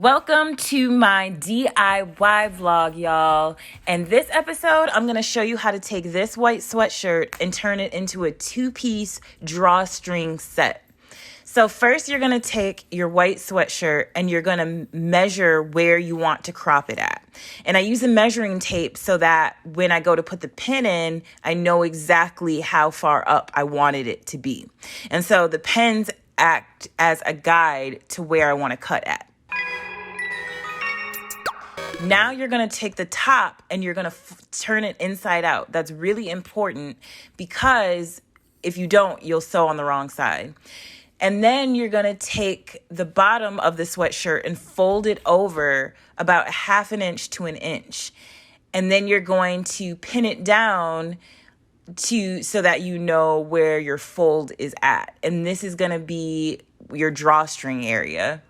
Welcome to my DIY vlog, y'all. And this episode, I'm going to show you how to take this white sweatshirt and turn it into a two-piece drawstring set. So first, you're going to take your white sweatshirt and you're going to measure where you want to crop it at. And I use a measuring tape so that when I go to put the pin in, I know exactly how far up I wanted it to be. And so the pins act as a guide to where I want to cut at. Now you're going to take the top and you're going to turn it inside out. That's really important because if you don't, you'll sew on the wrong side. And then you're going to take the bottom of the sweatshirt and fold it over about 1/2 inch to 1 inch. And then you're going to pin it down so that you know where your fold is at. And this is going to be your drawstring area.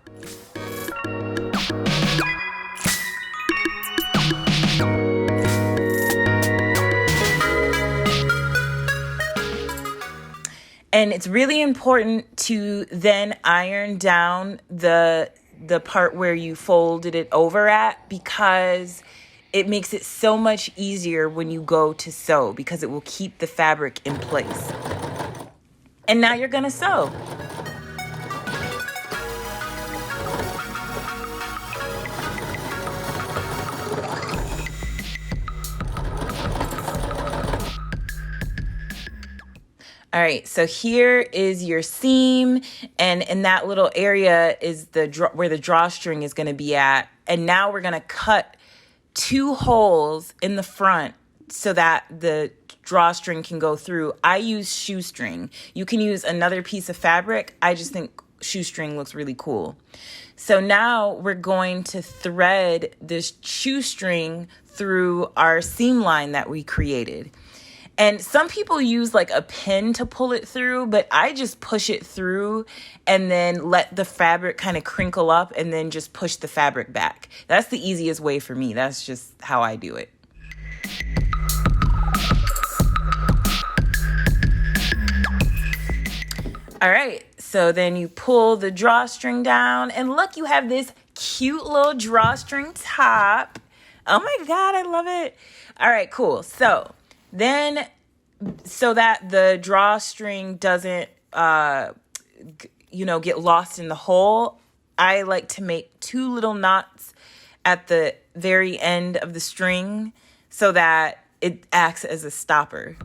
And it's really important to then iron down the part where you folded it over at, because it makes it so much easier when you go to sew, because it will keep the fabric in place. And now you're gonna sew. All right, so here is your seam, and in that little area is where the drawstring is going to be at. And now we're going to cut 2 holes in the front so that the drawstring can go through. I use shoestring. You can use another piece of fabric. I just think shoestring looks really cool. So now we're going to thread this shoestring through our seam line that we created. And some people use like a pin to pull it through, but I just push it through and then let the fabric kind of crinkle up and then just push the fabric back. That's the easiest way for me. That's just how I do it. All right, so then you pull the drawstring down and look, you have this cute little drawstring top. Oh my God, I love it. All right, cool. Then, so that the drawstring doesn't, get lost in the hole, I like to make 2 little knots at the very end of the string so that it acts as a stopper.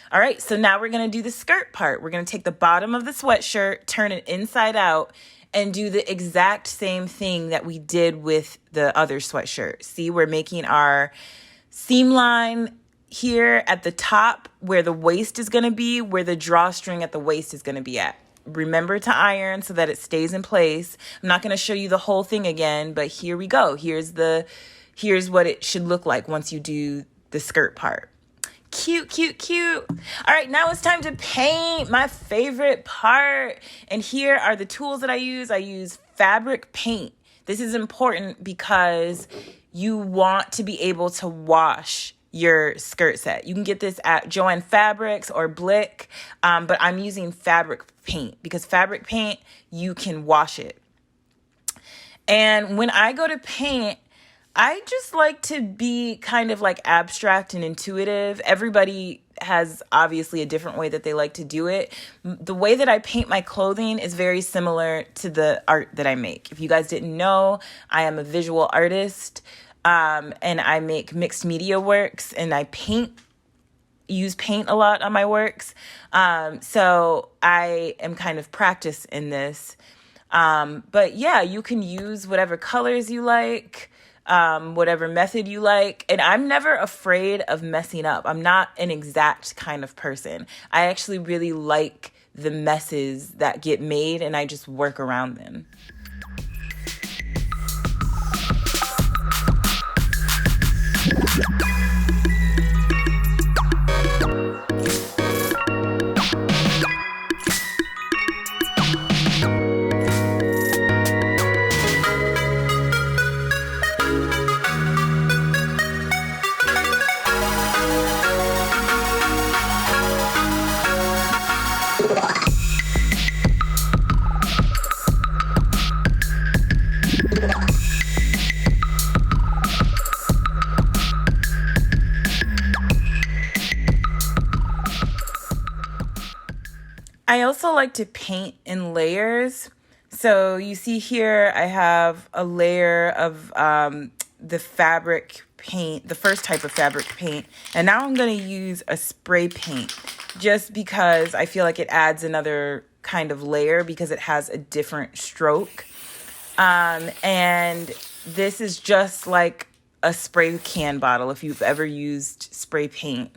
All right, so now we're going to do the skirt part. We're going to take the bottom of the sweatshirt, turn it inside out, and do the exact same thing that we did with the other sweatshirt. See, we're making our seam line here at the top where the waist is going to be, where the drawstring at the waist is going to be at. Remember to iron so that it stays in place. I'm not going to show you the whole thing again, but here we go. Here's what it should look like once you do the skirt part. Cute, cute, cute. All right, now it's time to paint, my favorite part. And here are the tools that I use. I use fabric paint. This is important because you want to be able to wash your skirt set. You can get this at Joann Fabrics or Blick, but I'm using fabric paint because fabric paint, you can wash it. And when I go to paint, I just like to be kind of like abstract and intuitive. Everybody has obviously a different way that they like to do it. The way that I paint my clothing is very similar to the art that I make. If you guys didn't know, I am a visual artist, and I make mixed media works, and I use paint a lot on my works. So I am kind of practiced in this. But yeah, you can use whatever colors you like. Whatever method you like. And I'm never afraid of messing up. I'm not an exact kind of person. I actually really like the messes that get made and I just work around them. I also like to paint in layers. So you see here, I have a layer of the fabric paint, the first type of fabric paint. And now I'm going to use a spray paint just because I feel like it adds another kind of layer because it has a different stroke. And this is just like a spray can bottle if you've ever used spray paint.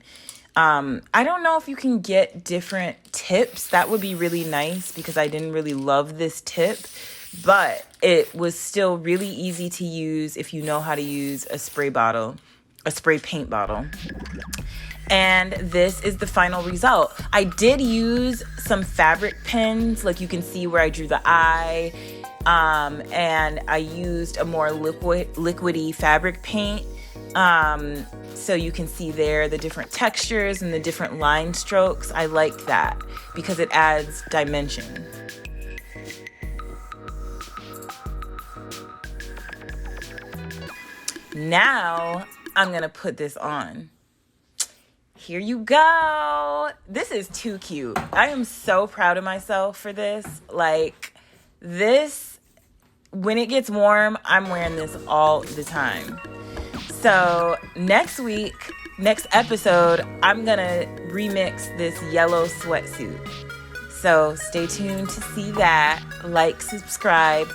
I don't know if you can get different tips. That would be really nice because I didn't really love this tip, but it was still really easy to use if you know how to use a spray paint bottle. And this is the final result. I did use some fabric pens, like you can see where I drew the eye, and I used a more liquidy fabric paint. So you can see there the different textures and the different line strokes. I like that because it adds dimension. Now I'm gonna put this on. Here you go. This is too cute. I am so proud of myself for this. Like this, when it gets warm, I'm wearing this all the time. So next episode, I'm gonna remix this yellow sweatsuit. So stay tuned to see that. Like, subscribe.